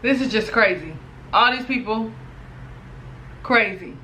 This is just crazy. All these people, crazy.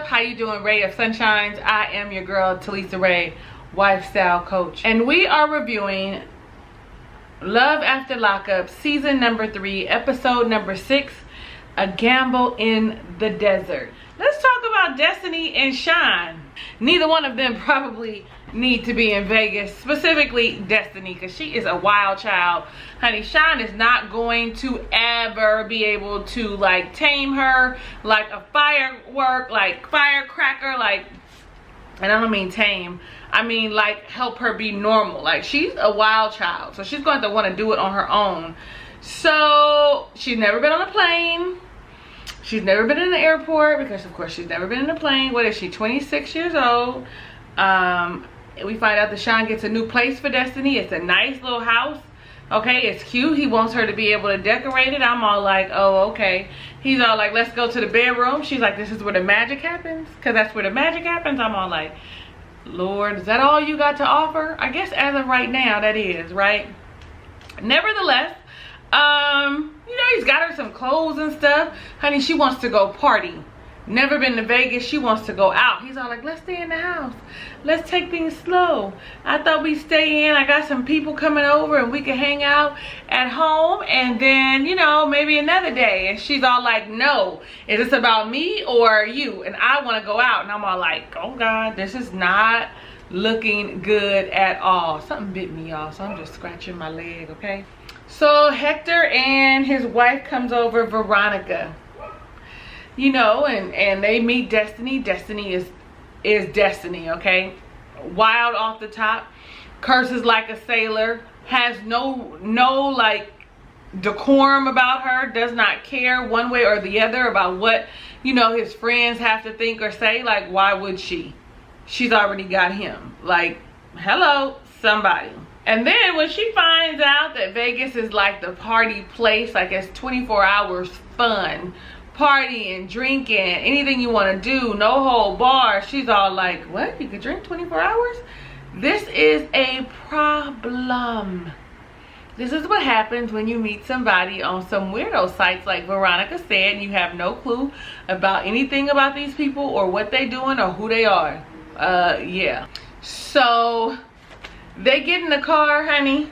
How you doing, Ray of Sunshines? I am your girl Talisa Rae, lifestyle coach, and we are reviewing Love After Lockup season number 3, episode number 6, A Gamble in the Desert. Let's talk about Destiny and Shine. Neither one of them probably need to be in Vegas, specifically Destiny, because she is a wild child. Honey, Shine is not going to ever be able to like tame her like a firework, like firecracker, like, and I don't mean tame, I mean like help her be normal. Like, she's a wild child, so she's going to want to do it on her own. So she's never been on a plane. She's never been in the airport because of course she's never been in a plane. What is she, 26 years old? We find out that Shine gets a new place for Destiny. It's a nice little house. Okay, it's cute. He wants her to be able to decorate it. I'm all like, oh, okay. He's all like, let's go to the bedroom. She's like, this is where the magic happens, because that's where the magic happens. I'm all like, Lord, is that all you got to offer? I guess as of right now, that is, right? Nevertheless, you know, he's got her some clothes and stuff. Honey, she wants to go party. Never been to Vegas. She wants to go out. He's all like, let's stay in the house. Let's take things slow. I thought we'd stay in. I got some people coming over and we can hang out at home, and then, you know, maybe another day. And she's all like, no, is this about me or you? And I want to go out. And I'm all like, oh God, this is not looking good at all. Something bit me, y'all, so I'm just scratching my leg, okay? So Hector and his wife comes over, Veronica. You know, and they meet Destiny. Destiny is Destiny, okay? Wild off the top, curses like a sailor, has no like decorum about her, does not care one way or the other about what, you know, his friends have to think or say. Like, why would she? She's already got him. Like, hello, somebody. And then when she finds out that Vegas is like the party place, like it's 24 hours fun, partying, drinking, anything you want to do, no hold bar, she's all like, what? You could drink 24 hours? This is a problem. This is what happens when you meet somebody on some weirdo sites, like Veronica said, and you have no clue about anything about these people or what they doing or who they are. Yeah. So they get in the car, honey.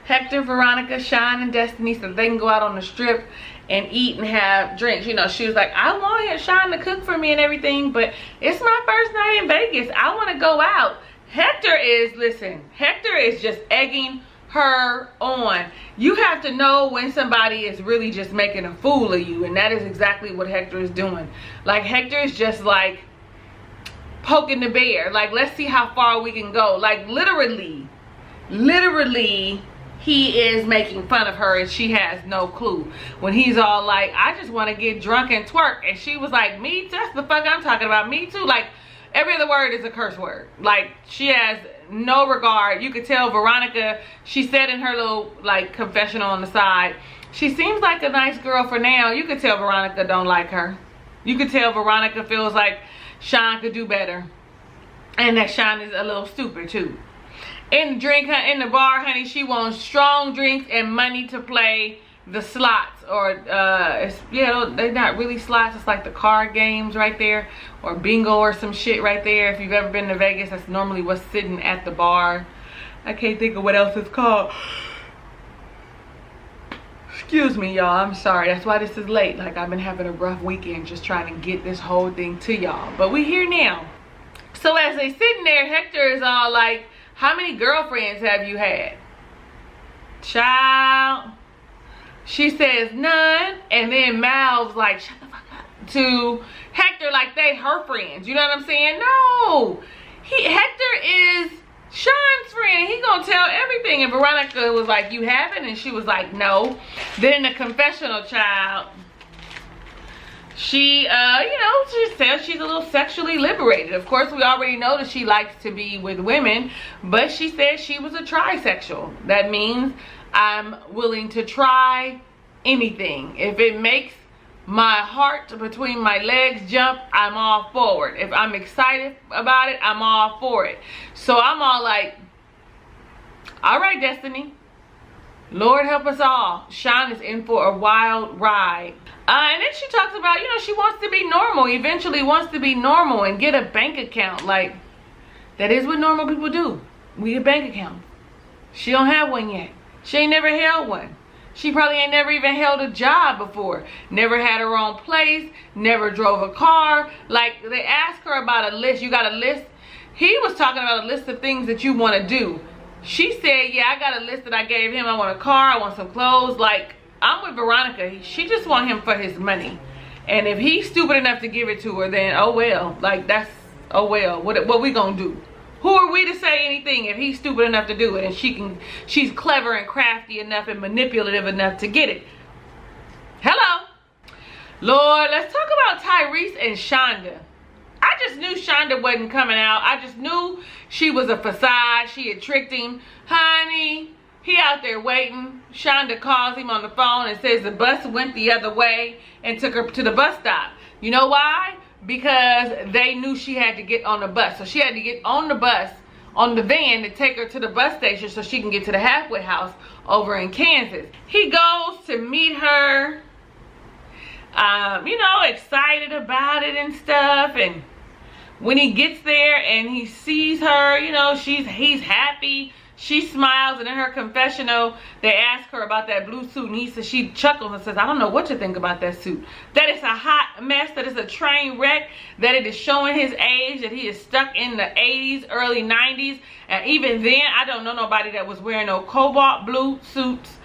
Hector, Veronica, Shine, and Destiny, so they can go out on the strip and eat and have drinks. You know, she was like, I want Shine to cook for me and everything, but it's my first night in Vegas. I want to go out. Hector is, listen, Hector is just egging her on. You have to know when somebody is really just making a fool of you, and that is exactly what Hector is doing. Like, Hector is just like poking the bear. Like, let's see how far we can go. Like, literally, he is making fun of her and she has no clue. When he's all like, I just want to get drunk and twerk. And she was like, me too? That's the fuck I'm talking about. Me too? Like, every other word is a curse word. Like, she has no regard. You could tell Veronica, she said in her little like confessional on the side, she seems like a nice girl for now. You could tell Veronica don't like her. You could tell Veronica feels like Shine could do better. And that Shine is a little stupid too. In the bar, honey, she wants strong drinks and money to play the slots, or yeah, they're not really slots, it's like the card games right there, or bingo or some shit right there. If you've ever been to Vegas, that's normally what's sitting at the bar. I can't think of what else it's called. Excuse me, y'all, I'm sorry. That's why this is late. Like, I've been having a rough weekend just trying to get this whole thing to y'all, but we here now. So as they sitting there, Hector is all like, how many girlfriends have you had? Child. She says none, and then mouths like, shut the fuck up, to Hector like they her friends. You know what I'm saying? No. Hector is Sean's friend, he gonna tell everything. And Veronica was like, you haven't? And she was like, no. Then the confessional child, she, she says she's a little sexually liberated. Of course, we already know that she likes to be with women, but she said she was a trisexual. That means I'm willing to try anything. If it makes my heart between my legs jump, I'm all for it. If I'm excited about it, I'm all for it. So I'm all like, all right, Destiny, Lord help us all. Sean is in for a wild ride. And then she talks about, she wants to be normal, eventually wants to be normal and get a bank account. Like, that is what normal people do. We get bank accounts. She don't have one yet. She ain't never held one. She probably ain't never even held a job before. Never had her own place. Never drove a car. Like, they asked her about a list. You got a list? He was talking about a list of things that you want to do. She said, yeah, I got a list that I gave him. I want a car. I want some clothes. Like, I'm with Veronica. She just want him for his money. And if he's stupid enough to give it to her, then oh well. Like, that's, oh well. What we gonna do? Who are we to say anything if he's stupid enough to do it and she's clever and crafty enough and manipulative enough to get it? Hello. Lord, let's talk about Tyrese and Shonda. I just knew Shonda wasn't coming out. I just knew she was a facade. She had tricked him. Honey, he out there waiting. Shonda calls him on the phone and says the bus went the other way and took her to the bus stop. You know why? Because they knew she had to get on the bus. So she had to get on the bus, on the van, to take her to the bus station so she can get to the halfway house over in Kansas. He goes to meet her, excited about it and stuff. And when he gets there and he sees her, he's happy. She smiles, and in her confessional, they ask her about that blue suit, and she chuckles and says, I don't know what to think about that suit. That it's a hot mess, that it's a train wreck, that it is showing his age, that he is stuck in the 80s, early 90s. And even then, I don't know nobody that was wearing no cobalt blue suits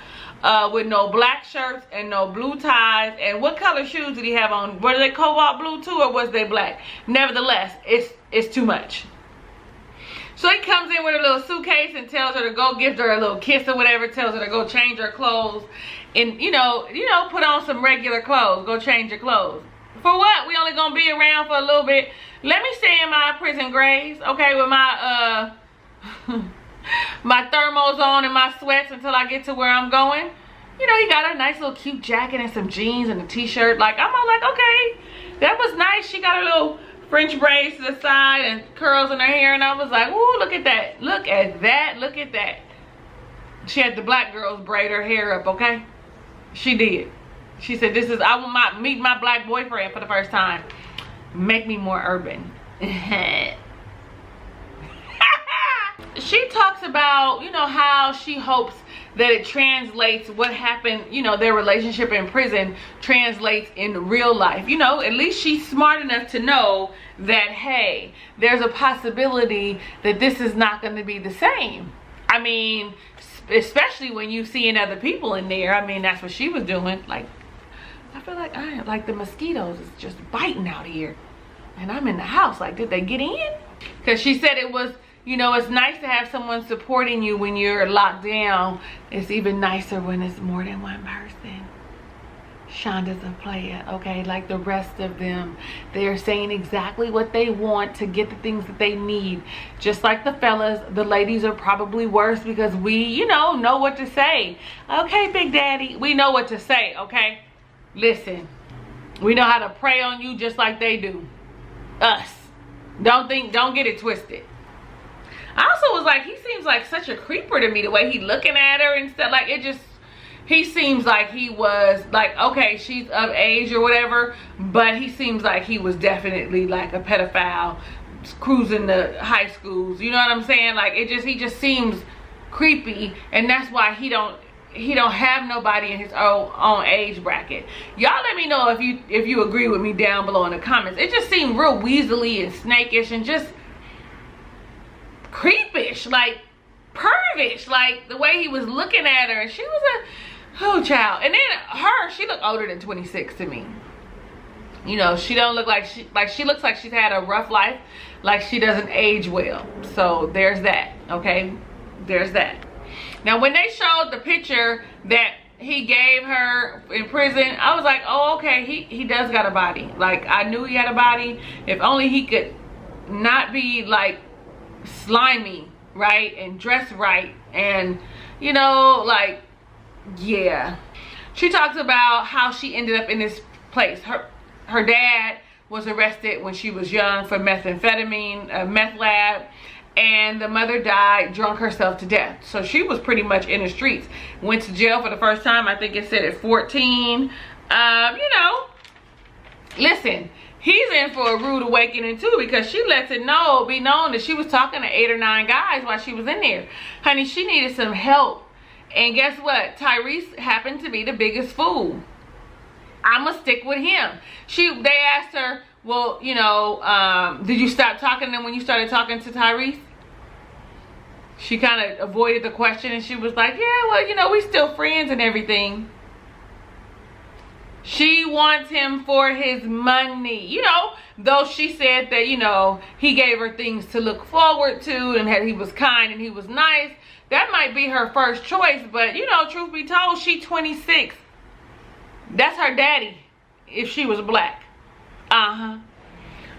with no black shirts and no blue ties. And what color shoes did he have on? Were they cobalt blue too, or was they black? Nevertheless, it's too much. So he comes in with a little suitcase and tells her to go give her a little kiss or whatever, tells her to go change her clothes and, put on some regular clothes, go change your clothes. For what? We only gonna be around for a little bit. Let me stay in my prison grays, okay, with my, my thermos on and my sweats until I get to where I'm going. He got a nice little cute jacket and some jeans and a t-shirt. Like, I'm all like, okay, that was nice. She got a little French braids to the side and curls in her hair, and I was like, ooh, look at that, look at that, look at that. She had the black girls braid her hair up, okay? She did. She said, I will meet my black boyfriend for the first time. Make me more urban. She talks about, how she hopes that it translates what happened, their relationship in prison translates in real life. At least she's smart enough to know that, hey, there's a possibility that this is not going to be the same. I mean, especially when you seeing other people in there. I mean, that's what she was doing. Like, I feel like the mosquitoes is just biting out here. And I'm in the house. Like, did they get in? Because she said it was, it's nice to have someone supporting you when you're locked down. It's even nicer when it's more than one person. Shonda's a player, okay? Like the rest of them. They're saying exactly what they want to get the things that they need. Just like the fellas, the ladies are probably worse because we, know what to say. Okay, Big Daddy, we know what to say, okay? Listen, we know how to prey on you just like they do. Us. Don't get it twisted. I also was like, he seems like such a creeper to me, the way he looking at her and stuff. Like, he seems like he was like, okay, she's of age or whatever, but he seems like he was definitely like a pedophile cruising the high schools. You know what I'm saying? Like, he just seems creepy, and that's why he don't have nobody in his own age bracket. Y'all let me know if you agree with me down below in the comments. It just seemed real weaselly and snakish and just creepish, like pervish, like the way he was looking at her. And she was child. And then she looked older than 26 to me. She don't look like she looks like she's had a rough life, like she doesn't age well. So there's that. Okay, there's that. Now, when they showed the picture that he gave her in prison, I was like, oh, okay, he does got a body. Like, I knew he had a body. If only he could not be like slimy, right, and dress right, and you know, like, yeah. She talks about how she ended up in this place. Her dad was arrested when she was young for methamphetamine, a meth lab, and the mother died, drunk herself to death. So she was pretty much in the streets. Went to jail for the first time, I think it said at 14. You know, listen, he's in for a rude awakening too, because she lets it be known that she was talking to 8 or 9 guys while she was in there. Honey, she needed some help. And guess what? Tyrese happened to be the biggest fool. I'ma stick with him. They asked her, well, you know, did you stop talking to them when you started talking to Tyrese? She kind of avoided the question, and she was like, yeah, well, you know, we still friends and everything. She wants him for his money. You know, though she said that, you know, he gave her things to look forward to, and that he was kind and he was nice. That might be her first choice, but, you know, truth be told, she 26. That's her daddy if she was black. Okay,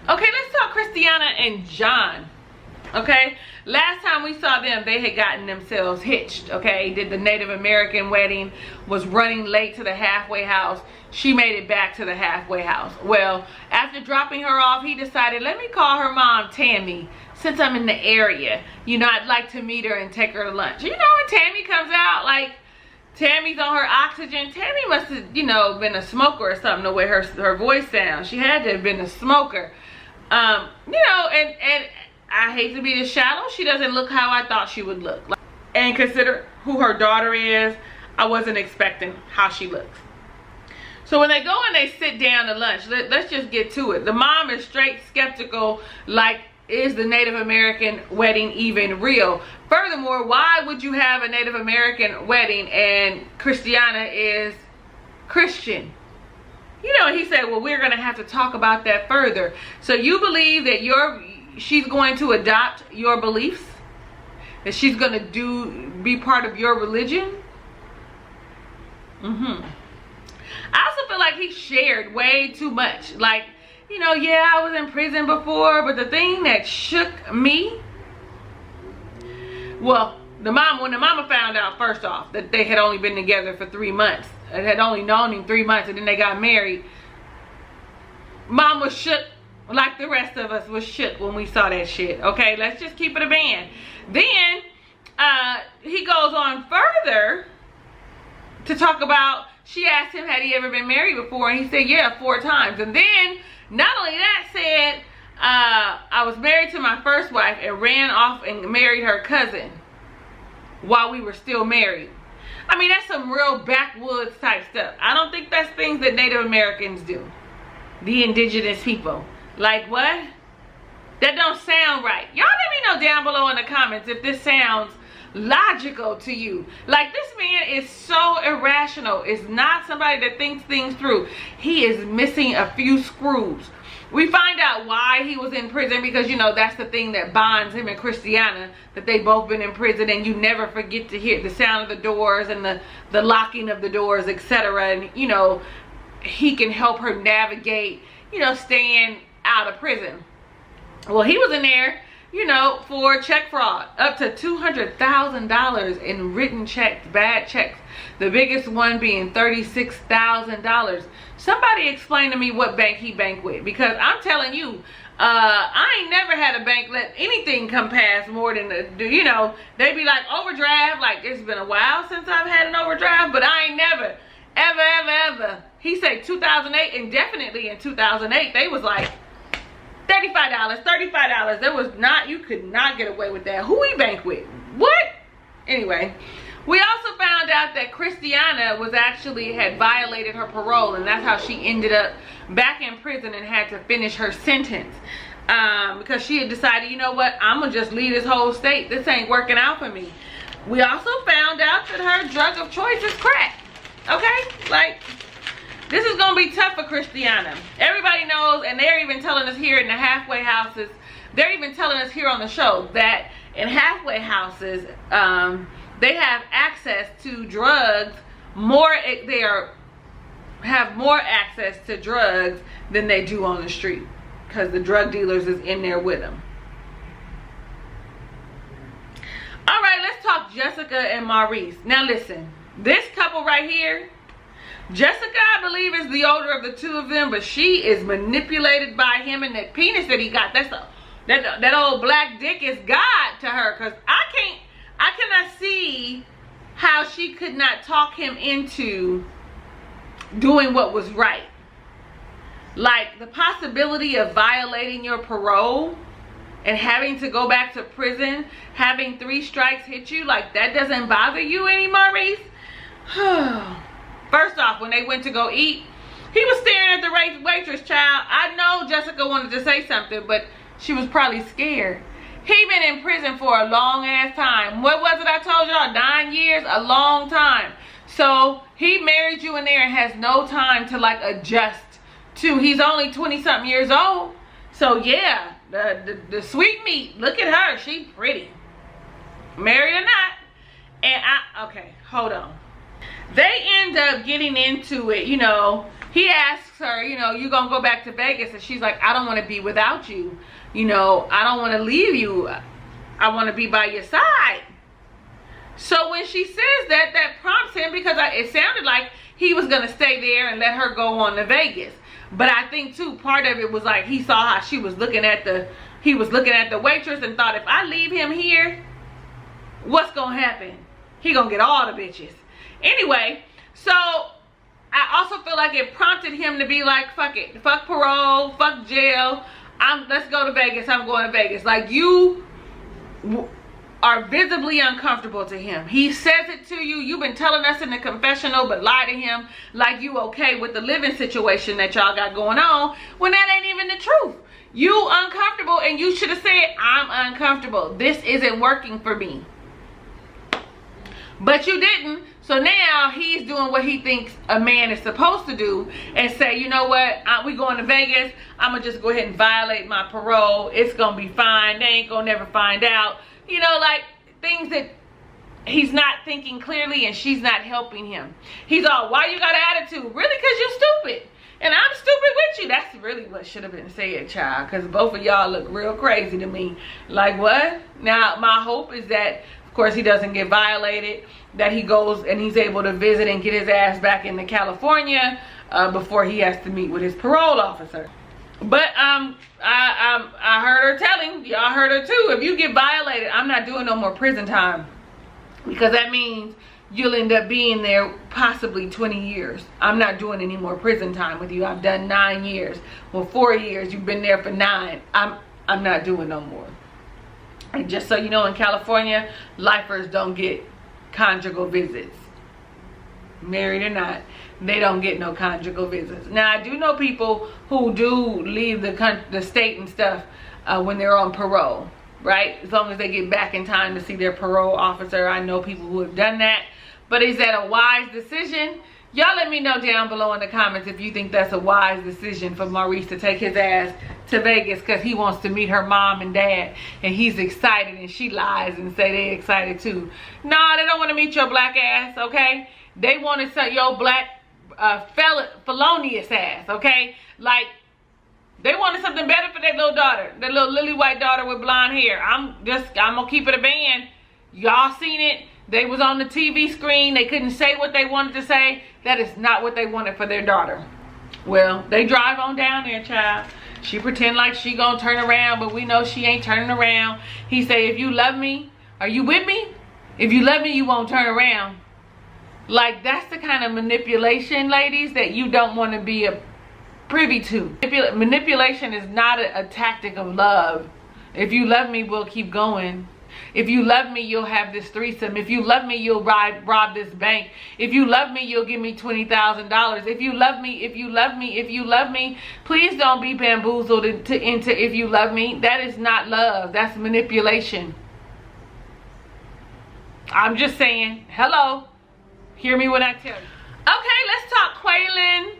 let's talk Christiana and John. Okay, last time we saw them, they had gotten themselves hitched. Okay, did the Native American wedding, was running late to the halfway house. She made it back to the halfway house. Well, after dropping her off, he decided, let me call her mom, Tammy, since I'm in the area. You know, I'd like to meet her and take her to lunch. You know, when Tammy comes out, like, Tammy's on her oxygen. Tammy must have, you know, been a smoker or something, the way her voice sounds. She had to have been a smoker. You know, and I hate to be this shallow, she doesn't look how I thought she would look. Like, and consider who her daughter is, I wasn't expecting how she looks. So when they go and they sit down to lunch, let's just get to it. The mom is straight skeptical, like, is the Native American wedding even real? Furthermore, why would you have a Native American wedding and Christiana is Christian? You know, he said, well, we're going to have to talk about that further. So you believe that she's going to adopt your beliefs? That she's going to be part of your religion? I also feel like he shared way too much. Like, you know, yeah, I was in prison before, but the thing that shook me, well, when the mama found out, first off, that they had only been together for 3 months, and had only known him 3 months, and then they got married, mom was shook like the rest of us was shook when we saw that shit. Okay, let's just keep it a band. Then he goes on further to talk about, she asked him, had he ever been married before, and he said, yeah, 4 times. And then, not only that, said, I was married to my first wife and ran off and married her cousin while we were still married. I mean, that's some real backwoods type stuff. I don't think that's things that Native Americans do. The indigenous people. Like, what? That don't sound right. Y'all let me know down below in the comments if this sounds logical to you. Like, this man is so irrational. Is not somebody that thinks things through. He is missing a few screws. We find out why he was in prison, because, you know, that's the thing that bonds him and Christiana, that they both been in prison, and you never forget to hear the sound of the doors and the locking of the doors, etc. And, you know, he can help her navigate, you know, staying out of prison. Well, he was in there, you know, for check fraud, up to $200,000 in written checks, bad checks. The biggest one being $36,000. Somebody explain to me what bank he banked with, because I'm telling you, I ain't never had a bank let anything come past more than you know, they be like overdraft, like it's been a while since I've had an overdraft, but I ain't never, ever. He said 2008, and definitely in 2008 they was like $35. There was not, you could not get away with that. Who he banked with? What? Anyway, we also found out that Christiana had violated her parole, and that's how she ended up back in prison and had to finish her sentence. Because she had decided, you know what, I'm gonna just leave this whole state. This ain't working out for me. We also found out that her drug of choice is crack. Okay? Like, this is gonna be tough for Christiana. Everybody knows, and they're even telling us here in the halfway houses, they're even telling us here on the show that in halfway houses, they have access to drugs have more access to drugs than they do on the street, because the drug dealers is in there with them. All right, let's talk Jessica and Maurice. Now listen, this couple right here, Jessica, I believe, is the older of the two of them, but she is manipulated by him, and that penis that he got, that old black dick is God to her, because I cannot see how she could not talk him into doing what was right. Like, the possibility of violating your parole and having to go back to prison, having 3 strikes hit you, like, that doesn't bother you any, Maurice? First off, when they went to go eat, he was staring at the waitress, child. I know Jessica wanted to say something, but she was probably scared. He been in prison for a long ass time. What was it I told y'all? 9 years? A long time. So he married you in there and has no time to like adjust to. He's only 20-something years old. So yeah, the sweet meat. Look at her. She pretty. Married or not. And okay, hold on. They end up getting into it, you know. He asks her, you know, you gonna go back to Vegas? And she's like, I don't want to be without you. You know, I don't want to leave you. I want to be by your side. So when she says that, that prompts him, because it sounded like he was going to stay there and let her go on to Vegas. But I think too, part of it was like he saw how she was looking at the waitress and thought, if I leave him here, what's going to happen? He going to get all the bitches. Anyway, so I also feel like it prompted him to be like, fuck it. Fuck parole. Fuck jail. Let's go to Vegas. I'm going to Vegas. Like, you are visibly uncomfortable to him. He says it to you. You've been telling us in the confessional, but lie to him like you okay with the living situation that y'all got going on, when that ain't even the truth. You uncomfortable, and you should have said, I'm uncomfortable. This isn't working for me. But you didn't. So now he's doing what he thinks a man is supposed to do and say, you know what, we going to Vegas. I'm going to just go ahead and violate my parole. It's going to be fine. They ain't going to never find out. You know, like things that he's not thinking clearly, and she's not helping him. He's all, why you got an attitude? Really? Because you're stupid. And I'm stupid with you. That's really what should have been said, child. Because both of y'all look real crazy to me. Like, what? Now, my hope is that, of course, he doesn't get violated. That he goes and he's able to visit and get his ass back into California before he has to meet with his parole officer. But I heard her telling, y'all heard her too, if you get violated, I'm not doing no more prison time. Because that means you'll end up being there possibly 20 years. I'm not doing any more prison time with you. I've done 9 years. Well, 4 years, you've been there for 9. I'm not doing no more. And just so you know, in California, lifers don't get conjugal visits. Married or not, they don't get no conjugal visits. Now, I do know people who do leave the state and stuff when they're on parole, right? As long as they get back in time to see their parole officer. I know people who have done that. But is that a wise decision? Y'all let me know down below in the comments if you think that's a wise decision for Maurice to take his ass to Vegas because he wants to meet her mom and dad, and he's excited, and she lies and say they excited too. Nah, they don't want to meet your black ass, okay? They want to say your black felonious ass, okay? Like, they wanted something better for their little daughter, their little lily white daughter with blonde hair. I'm gonna keep it a band. Y'all seen it. They was on the TV screen. They couldn't say what they wanted to say. That is not what they wanted for their daughter. Well, they drive on down there, child. She pretend like she gonna turn around, but we know she ain't turning around. He say, if you love me, are you with me? If you love me, you won't turn around. Like, that's the kind of manipulation, ladies, that you don't want to be privy to. Manipulation is not a tactic of love. If you love me, we'll keep going. If you love me, you'll have this threesome. If you love me, you'll rob this bank. If you love me, you'll give me $20,000. If you love me, if you love me, if you love me, please don't be bamboozled into if you love me. That is not love. That's manipulation. I'm just saying, hello. Hear me when I tell you. Okay, let's talk Kweilyn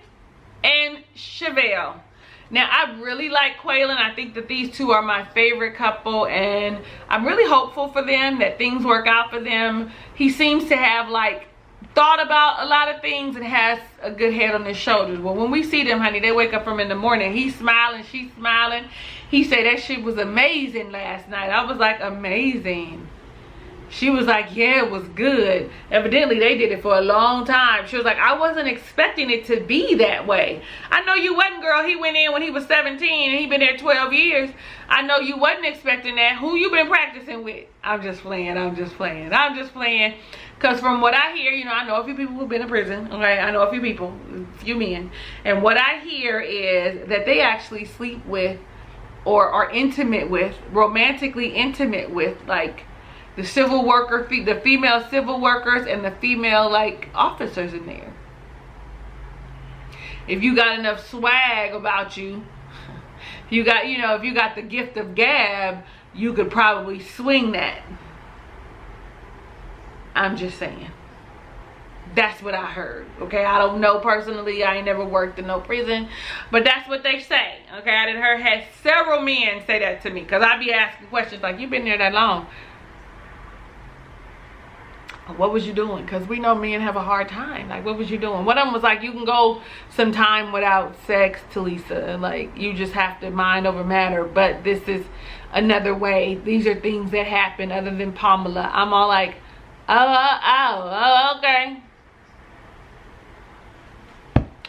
and Chevelle. Now, I really like Kweilyn. I think that these two are my favorite couple, and I'm really hopeful for them, that things work out for them. He seems to have like thought about a lot of things and has a good head on his shoulders. Well, when we see them, honey, they wake up from in the morning, he's smiling, she's smiling. He said that shit was amazing last night. I was like, amazing? She was like, yeah, it was good. Evidently, they did it for a long time. She was like, I wasn't expecting it to be that way. I know you wasn't, girl. He went in when he was 17 and he been there 12 years. I know you wasn't expecting that. Who you been practicing with? I'm just playing. I'm just playing. I'm just playing. Because from what I hear, you know, I know a few people who've been in prison. Okay, I know a few people, a few men. And what I hear is that they actually sleep with or are intimate with, romantically intimate with, like, the civil worker, the female civil workers and the female like officers in there. If you got enough swag about you, if you got, you know, if you got the gift of gab, you could probably swing that. I'm just saying. That's what I heard. Okay, I don't know personally. I ain't never worked in no prison, but that's what they say. Okay, I done had several men say that to me, because I be asking questions like, you been there that long? What was you doing? Because we know men have a hard time. Like, what was you doing? One of them was like, you can go some time without sex, Talisa. Like, you just have to mind over matter. But this is another way. These are things that happen other than Pamela. I'm all like, oh, okay.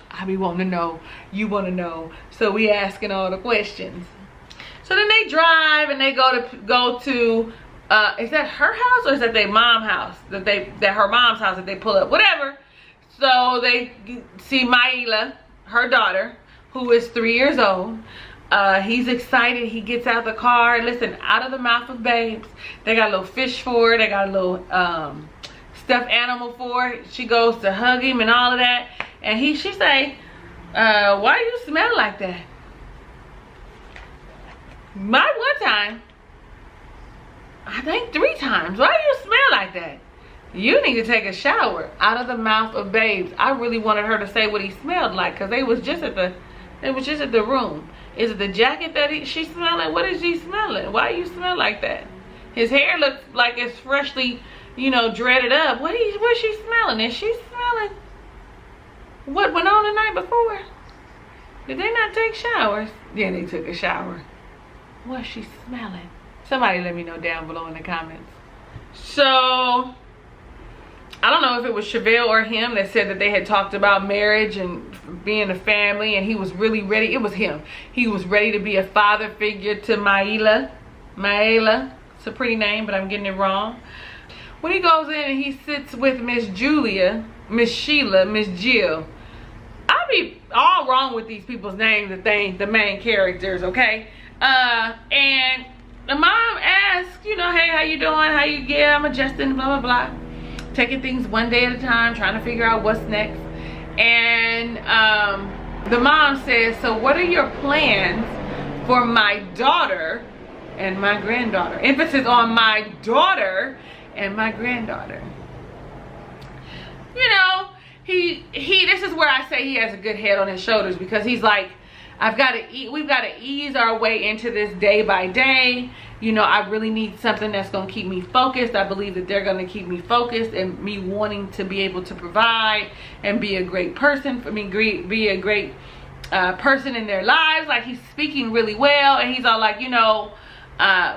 I be wanting to know. You want to know. So we asking all the questions. So then they drive and they go to is that her house or is that their mom's house? That her mom's house that they pull up, whatever. So they see Maila, her daughter, who is 3 years old. He's excited. He gets out the car. Listen, out of the mouth of babes. They got a little fish for her. They got a little stuffed animal for her. She goes to hug him and all of that. And she say, why do you smell like that? My one time, I think 3 times. Why do you smell like that? You need to take a shower. Out of the mouth of babes. I really wanted her to say what he smelled like, because they was just at the room. Is it the jacket that she smelling? What is she smelling? Why do you smell like that? His hair looks like it's freshly, you know, dreaded up. What's she smelling? Is she smelling what went on the night before? Did they not take showers? Yeah, they took a shower. What's she smelling? Somebody let me know down below in the comments. So, I don't know if it was Chevelle or him that said that they had talked about marriage and being a family, and he was really ready. It was him. He was ready to be a father figure to Maila. It's a pretty name, but I'm getting it wrong. When he goes in and he sits with Miss Julia, Miss Sheila, Miss Jill. I be all wrong with these people's names, the main characters, okay? And the mom asks, you know, hey, how you doing? Yeah, I'm adjusting, blah, blah, blah. Taking things one day at a time, trying to figure out what's next. And the mom says, so what are your plans for my daughter and my granddaughter? Emphasis on my daughter and my granddaughter. You know, this is where I say he has a good head on his shoulders, because he's like, we've got to ease our way into this day by day. You know, I really need something that's going to keep me focused. I believe that they're going to keep me focused, and me wanting to be able to provide and be a great person for me, be a great person in their lives. Like, he's speaking really well, and he's all like, you know,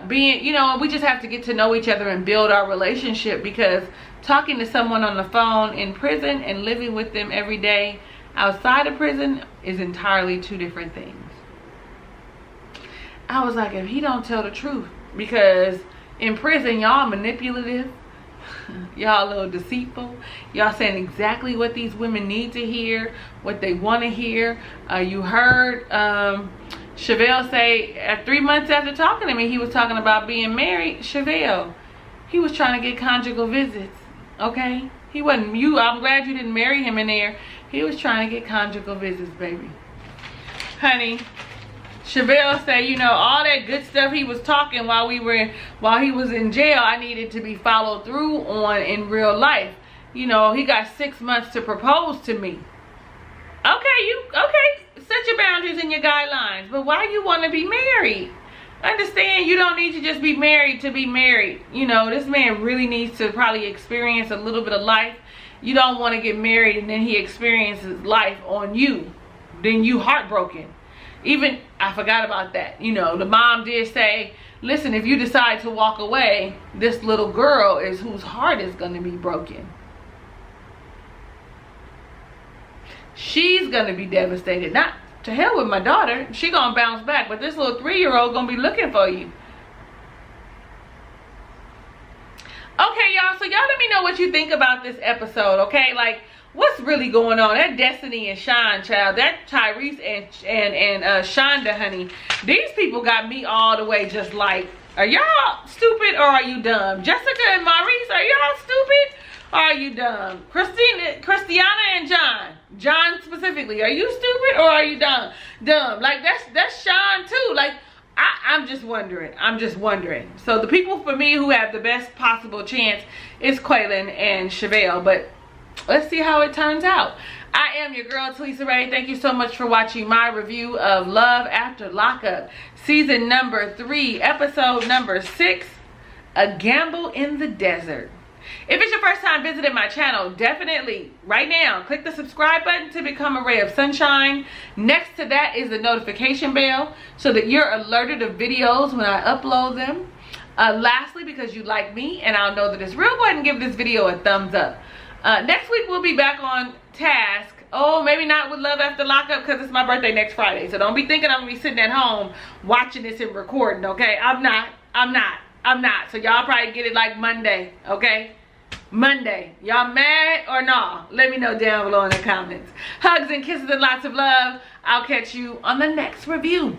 we just have to get to know each other and build our relationship, because talking to someone on the phone in prison and living with them every day outside of prison is entirely 2 different things. I was like, if he don't tell the truth, because in prison y'all manipulative, y'all a little deceitful, y'all saying exactly what these women need to hear, what they want to hear. You heard Chevelle say at 3 months after talking to me, he was talking about being married. Chevelle, he was trying to get conjugal visits, okay? He wasn't, I'm glad you didn't marry him in there. He was trying to get conjugal visits, baby. Honey, Chevelle said, you know, all that good stuff he was talking while he was in jail, I needed to be followed through on in real life. You know, he got 6 months to propose to me. Okay, Set your boundaries and your guidelines. But why you want to be married? Understand, you don't need to just be married to be married. You know, this man really needs to probably experience a little bit of life. You don't want to get married and then he experiences life on you. Then you heartbroken. Even, I forgot about that. You know, the mom did say, listen, if you decide to walk away, this little girl is whose heart is going to be broken. She's going to be devastated. Not to hell with my daughter. She going to bounce back. But this little 3-year-old going to be looking for you. Okay, y'all. So y'all let me know what you think about this episode. Okay, like, what's really going on? That Destiny and Sean, child. That Tyrese and Shonda, honey. These people got me all the way just like, are y'all stupid or are you dumb? Jessica and Maurice, are y'all stupid or are you dumb? Christiana and John specifically, are you stupid or are you dumb? Like, that's Sean too. Like, I'm just wondering. So the people for me who have the best possible chance is Kweilyn and Chevelle. But let's see how it turns out. I am your girl, Talisa Rae. Thank you so much for watching my review of Love After Lockup. Season number 3, episode number 6, A Gamble in the Desert. If it's your first time visiting my channel, definitely right now click the subscribe button to become a ray of sunshine. Next to that is the notification bell so that you're alerted of videos when I upload them. Lastly, because you like me and I'll know that it's real, go ahead and give this video a thumbs up. Next week we'll be back on task. Oh, maybe not with Love After Lockup because it's my birthday next Friday. So don't be thinking I'm gonna be sitting at home watching this and recording, okay? I'm not. So y'all probably get it like Monday, okay? Monday. Y'all mad or nah? Let me know down below in the comments. Hugs and kisses and lots of love. I'll catch you on the next review.